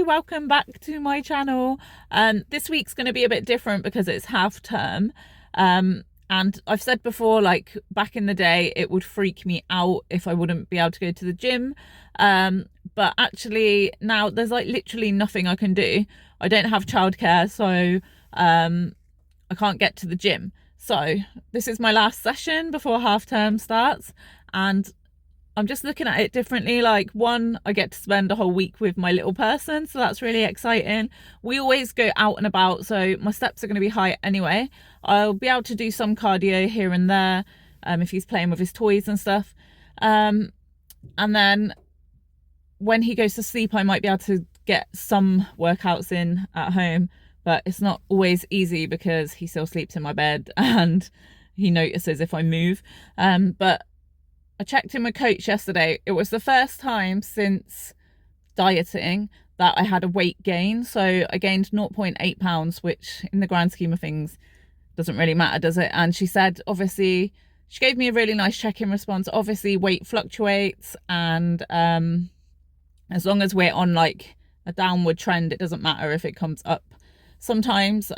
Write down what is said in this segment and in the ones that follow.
Hi, welcome back to my channel. This week's going to be a bit different because it's half term. And I've said before, like back in the day, it would freak me out if I wouldn't be able to go to the gym. But actually now there's like literally nothing I can do. I don't have childcare, so I can't get to the gym. So this is my last session before half term starts, and I'm just looking at it differently. Like, one, I get to spend a whole week with my little person, so that's really exciting. We always go out and about, so my steps are going to be high anyway. I'll be able to do some cardio here and there if he's playing with his toys and stuff. And then when he goes to sleep, I might be able to get some workouts in at home, but it's not always easy because he still sleeps in my bed and he notices if I move. But I checked in with Coach yesterday. It was the first time since dieting that I had a weight gain. So I gained 0.8 pounds, which in the grand scheme of things doesn't really matter, does it? And she said, obviously, she gave me a really nice check-in response. Obviously, weight fluctuates, and as long as we're on like a downward trend, it doesn't matter if it comes up sometimes.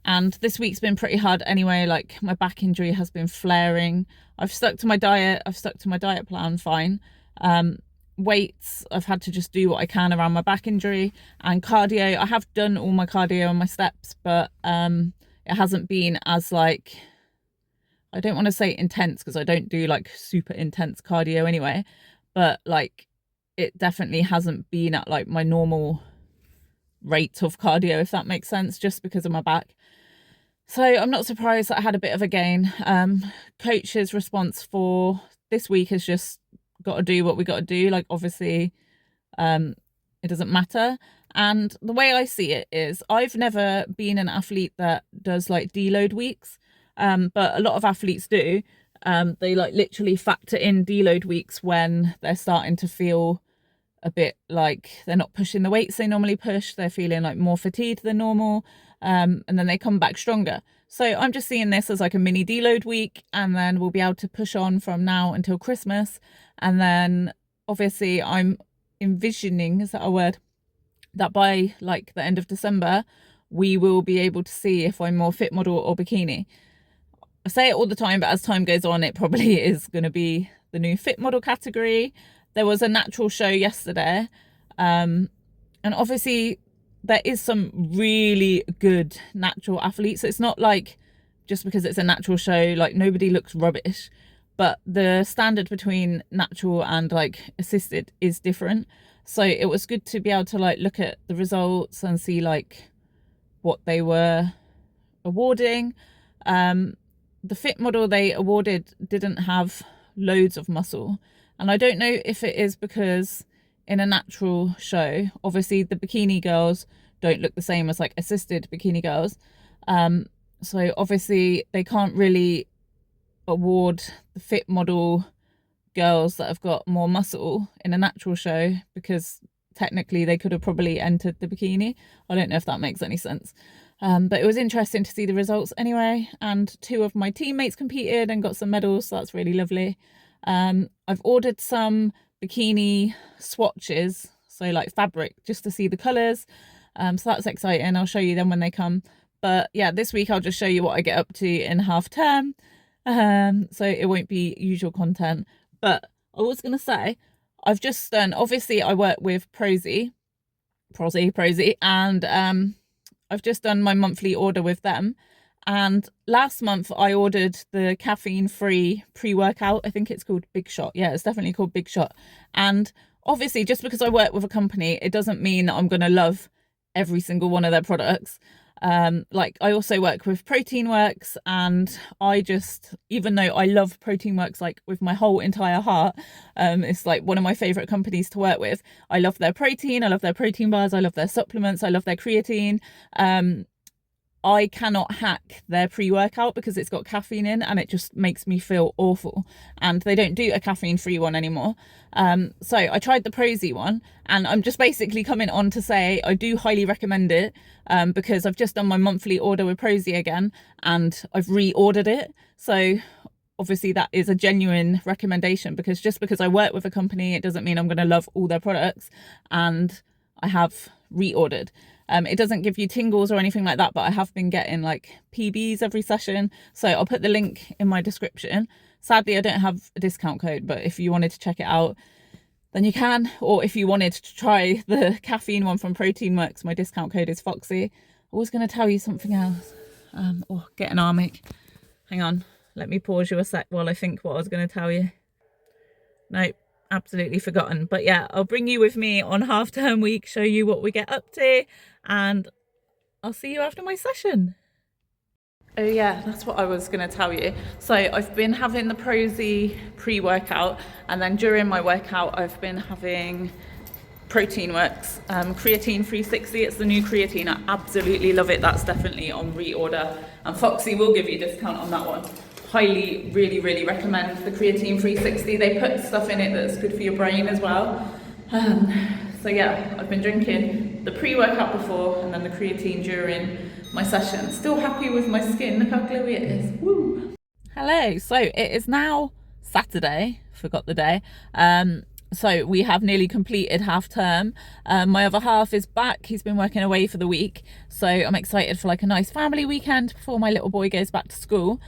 And this week's been pretty hard anyway. Like, my back injury has been flaring. I've stuck to my diet. I've stuck to my diet plan fine. Weights, I've had to just do what I can around my back injury. And cardio, I have done all my cardio and my steps, but it hasn't been as like, I don't want to say intense because I don't do like super intense cardio anyway, but like it definitely hasn't been at like my normal rate of cardio, if that makes sense, just because of my back. So I'm not surprised that I had a bit of a gain. Coach's response for this week is just got to do what we got to do. Like, obviously, it doesn't matter. And the way I see it is, I've never been an athlete that does like deload weeks, but a lot of athletes do. They like literally factor in deload weeks when they're starting to feel a bit like they're not pushing the weights they normally push. They're feeling like more fatigued than normal, and then they come back stronger. So I'm just seeing this as like a mini deload week, and then we'll be able to push on from now until Christmas. And then obviously I'm envisioning, is that a word, that by like the end of December we will be able to see if I'm more fit model or bikini. I say it all the time, but as time goes on, it probably is going to be the new fit model category. There was a natural show yesterday, and obviously there is some really good natural athletes. It's not like just because it's a natural show, like nobody looks rubbish, but the standard between natural and like assisted is different. So it was good to be able to like look at the results and see like what they were awarding. The fit model they awarded didn't have loads of muscle. And I don't know if it is because in a natural show, obviously the bikini girls don't look the same as like assisted bikini girls. So obviously they can't really award the fit model girls that have got more muscle in a natural show because technically they could have probably entered the bikini. I don't know if that makes any sense. But it was interesting to see the results anyway. And 2 of my teammates competed and got some medals, so that's really lovely. I've ordered some bikini swatches, so like fabric, just to see the colours. So that's exciting. I'll show you them when they come. But yeah, this week I'll just show you what I get up to in half term. So it won't be usual content. But I was going to say, I've just done, obviously I work with Prozee, and I've just done my monthly order with them. And last month I ordered the caffeine-free pre-workout. I think it's called Big Shot. Yeah, it's definitely called Big Shot. And obviously, just because I work with a company, it doesn't mean that I'm going to love every single one of their products. Like, I also work with Protein Works, and I just, even though I love Protein Works like with my whole entire heart, it's like one of my favorite companies to work with. I love their protein, I love their protein bars, I love their supplements, I love their creatine. I cannot hack their pre-workout because it's got caffeine in, and it just makes me feel awful. And they don't do a caffeine-free one anymore. So I tried the Prozee one, and I'm just basically coming on to say I do highly recommend it, because I've just done my monthly order with Prozee again, and I've reordered it. So obviously that is a genuine recommendation, because just because I work with a company, it doesn't mean I'm going to love all their products. And I have reordered. It doesn't give you tingles or anything like that, but I have been getting like PBs every session. So I'll put the link in my description. Sadly, I don't have a discount code, but if you wanted to check it out, then you can. Or if you wanted to try the caffeine one from Protein Works, my discount code is Foxy. I was going to tell you something else. Get an armic. Hang on. Let me pause you a sec while I think what I was going to tell you. Nope, absolutely forgotten. But yeah, I'll bring you with me on half-term week, show you what we get up to, and I'll see you after my session. Oh yeah, that's what I was going to tell you. So I've been having the Prozee pre-workout, and then during my workout I've been having Protein Works Creatine 360. It's the new creatine. I absolutely love it. That's definitely on reorder, and Foxy will give you a discount on that one. Highly, really recommend the Creatine 360. They put stuff in it that's good for your brain as well. So yeah, I've been drinking the pre-workout before and then the creatine during my session. Still happy with my skin. Look how glowy it is. Woo! Hello. So it is now Saturday. Forgot the day. So we have nearly completed half term. My other half is back. He's been working away for the week. So I'm excited for like a nice family weekend before my little boy goes back to school.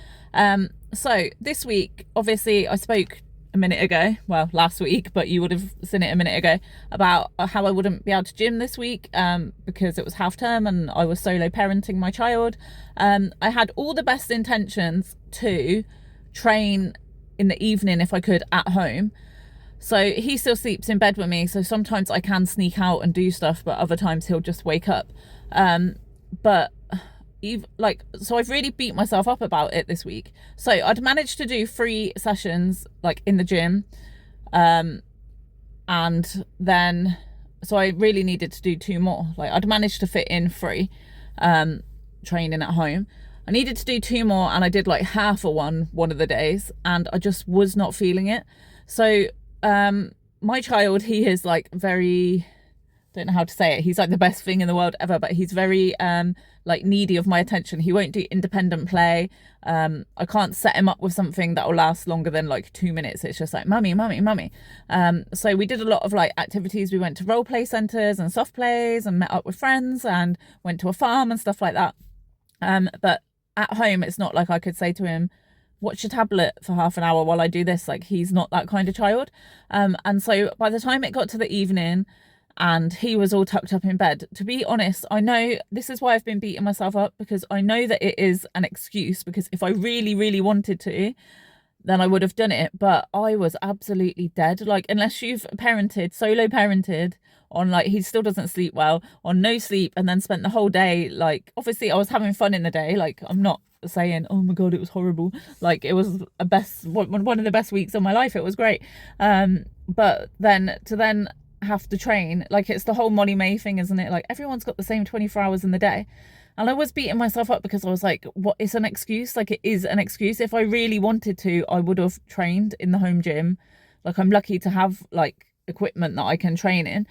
So this week, obviously I spoke a minute ago, well last week, but you would have seen it a minute ago, about how I wouldn't be able to gym this week because it was half term and I was solo parenting my child. I had all the best intentions to train in the evening if I could at home. So he still sleeps in bed with me, so sometimes I can sneak out and do stuff, but other times he'll just wake up. So I've really beat myself up about it this week. So I'd managed to do 3 sessions like in the gym, and then so I really needed to do 2 more. Like I'd managed to fit in 3 training at home. I needed to do 2 more, and I did like half of one of the days, and I just was not feeling it. So my child, he is like very, don't know how to say it, he's like the best thing in the world ever, but he's very like needy of my attention. He won't do independent play. I can't set him up with something that will last longer than like 2 minutes. It's just like mummy. So we did a lot of like activities. We went to role play centers and soft plays and met up with friends and went to a farm and stuff like that. But at home, it's not like I could say to him, watch your tablet for half an hour while I do this. Like he's not that kind of child. And so by the time it got to the evening and he was all tucked up in bed, to be honest, I know this is why I've been beating myself up, because I know that it is an excuse, because if I really wanted to, then I would have done it. But I was absolutely dead. Like, unless you've solo parented on, like, he still doesn't sleep well, on no sleep, and then spent the whole day, like, obviously I was having fun in the day. Like, I'm not saying, oh my God, it was horrible. Like, it was one of the best weeks of my life. It was great. But then to have to train, like, it's the whole Molly May thing, isn't it? Like, everyone's got the same 24 hours in the day. And I was beating myself up because I was like, what, it's an excuse. Like, it is an excuse. If I really wanted to, I would have trained in the home gym. Like, I'm lucky to have like equipment that I can train in,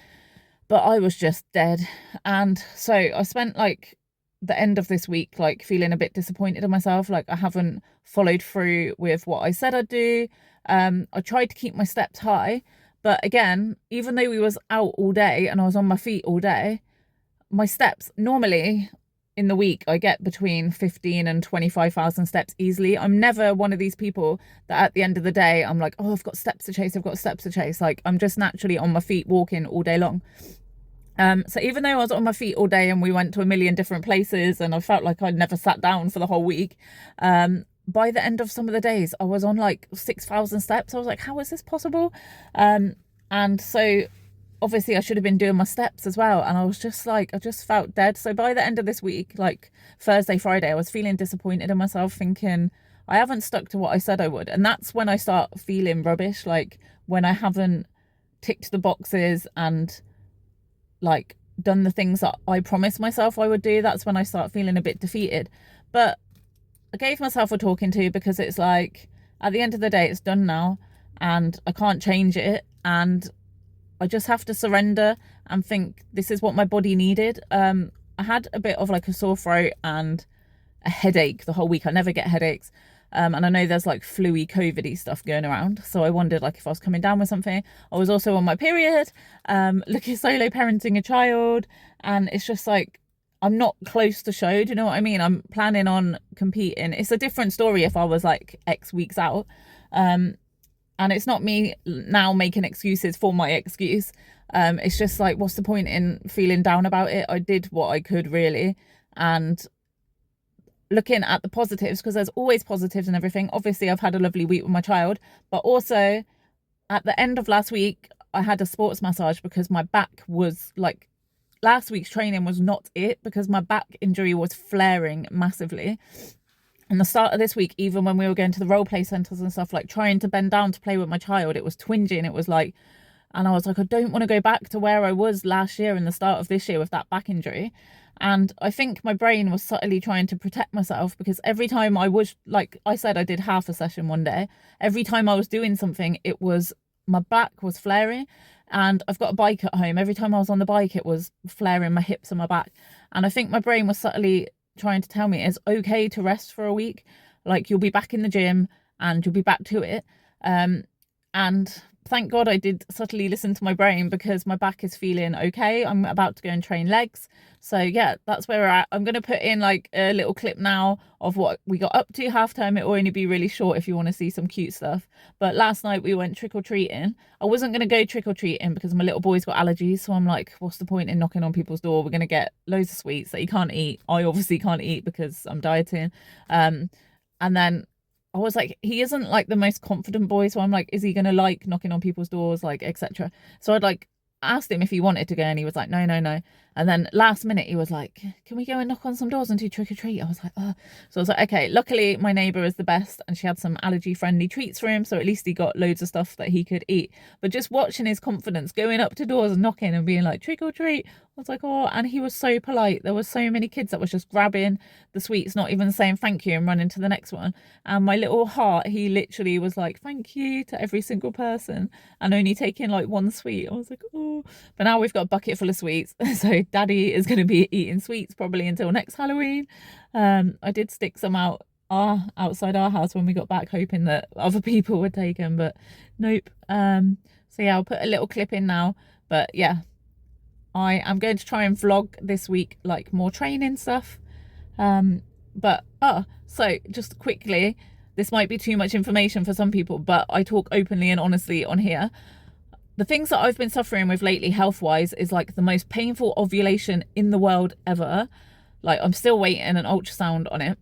but I was just dead. And so I spent like the end of this week like feeling a bit disappointed in myself. Like, I haven't followed through with what I said I'd do. I tried to keep my steps high, but again, even though we was out all day and I was on my feet all day, my steps normally in the week I get between 15 and 25,000 steps easily. I'm never one of these people that at the end of the day I'm like, oh, I've got steps to chase. Like, I'm just naturally on my feet walking all day long. So even though I was on my feet all day and we went to a million different places and I felt like I'd never sat down for the whole week, by the end of some of the days I was on like 6,000 steps. I was like, how is this possible? And so obviously I should have been doing my steps as well, and I was just like, I just felt dead. So by the end of this week, like Thursday, Friday, I was feeling disappointed in myself, thinking I haven't stuck to what I said I would. And that's when I start feeling rubbish, like when I haven't ticked the boxes and like done the things that I promised myself I would do. That's when I start feeling a bit defeated. But I gave myself a talking to, because it's like, at the end of the day, it's done now and I can't change it, and I just have to surrender and think this is what my body needed. I had a bit of like a sore throat and a headache the whole week. I never get headaches. And I know there's like flu-y, COVID-y stuff going around. So I wondered like if I was coming down with something. I was also on my period, looking solo parenting a child. And it's just like, I'm not close to show. Do you know what I mean? I'm planning on competing. It's a different story if I was like X weeks out. And it's not me now making excuses for my excuse. It's just like, what's the point in feeling down about it? I did what I could, really. And looking at the positives, because there's always positives and everything. Obviously, I've had a lovely week with my child, but also at the end of last week, I had a sports massage because my back was like, last week's training was not it, because my back injury was flaring massively. And the start of this week, even when we were going to the role play centres and stuff, like trying to bend down to play with my child, it was twinging. It was like, and I was like, I don't want to go back to where I was last year and the start of this year with that back injury. And I think my brain was subtly trying to protect myself, because every time I was, like I said, I did half a session one day. Every time I was doing something, it was, my back was flaring. And I've got a bike at home. Every time I was on the bike, it was flaring my hips and my back. And I think my brain was subtly trying to tell me it's okay to rest for a week. Like, you'll be back in the gym and you'll be back to it. And thank God I did subtly listen to my brain, because my back is feeling okay. I'm about to go and train legs. So yeah, that's where we're at. I'm going to put in like a little clip now of what we got up to half term. It will only be really short if you want to see some cute stuff. But last night we went trick-or-treating. I wasn't going to go trick-or-treating because my little boy's got allergies. So I'm like, what's the point in knocking on people's door? We're going to get loads of sweets that he can't eat. I obviously can't eat because I'm dieting. And then I was like, he isn't like the most confident boy. So I'm like, is he going to like knocking on people's doors, like, etc. So I'd like asked him if he wanted to go, and he was like, no. And then last minute he was like, can we go and knock on some doors and do trick or treat? I was like, oh. So I was like, okay. Luckily my neighbour is the best, and she had some allergy friendly treats for him, so at least he got loads of stuff that he could eat. But just watching his confidence going up to doors and knocking and being like, trick or treat, I was like, oh. And he was so polite. There were so many kids that was just grabbing the sweets, not even saying thank you, and running to the next one. And my little heart, he literally was like, thank you to every single person, and only taking like one sweet. I was like, oh. But now we've got a bucket full of sweets, so Daddy is going to be eating sweets probably until next Halloween. I did stick some outside our house when we got back, hoping that other people would take them, but nope. So yeah, I'll put a little clip in now. But yeah, I am going to try and vlog this week, like more training stuff. So just quickly, this might be too much information for some people, but I talk openly and honestly on here. The things that I've been suffering with lately health-wise is like the most painful ovulation in the world ever. Like, I'm still waiting an ultrasound on it.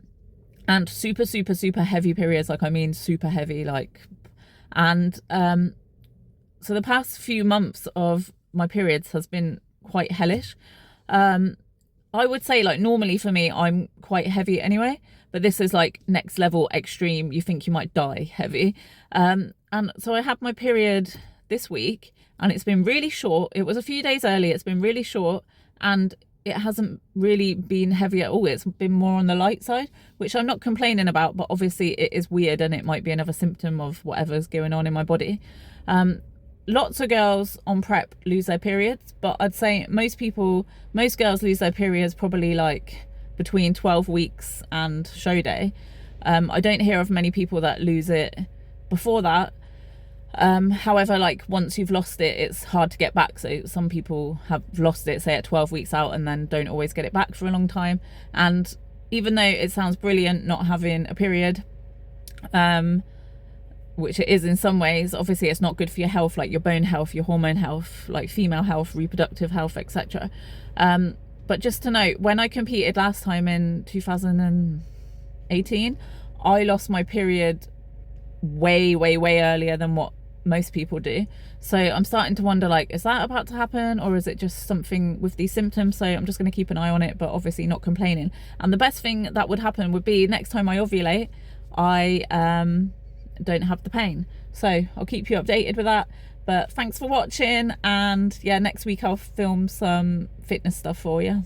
And super, super, super heavy periods. Like, I mean super heavy, like. And so the past few months of my periods has been quite hellish. I would say, like, normally for me, I'm quite heavy anyway. But this is like next level extreme. You think you might die heavy. And so I had my period this week, and it's been really short. It was a few days early. It's been really short, and it hasn't really been heavy at all. It's been more on the light side, which I'm not complaining about, but obviously it is weird, and it might be another symptom of whatever's going on in my body. Lots of girls on prep lose their periods, but I'd say most girls lose their periods probably like between 12 weeks and show day. I don't hear of many people that lose it before that. However, like, once you've lost it, it's hard to get back. So some people have lost it, say at 12 weeks out, and then don't always get it back for a long time. And even though it sounds brilliant not having a period, which it is in some ways, obviously it's not good for your health, like your bone health, your hormone health, like female health, reproductive health, etc. But just to note, when I competed last time in 2018, I lost my period way earlier than what most people do. So I'm starting to wonder, like, is that about to happen, or is it just something with these symptoms? So I'm just going to keep an eye on it, but obviously not complaining. And the best thing that would happen would be next time I ovulate, I don't have the pain. So I'll keep you updated with that. But thanks for watching, and yeah, next week I'll film some fitness stuff for you.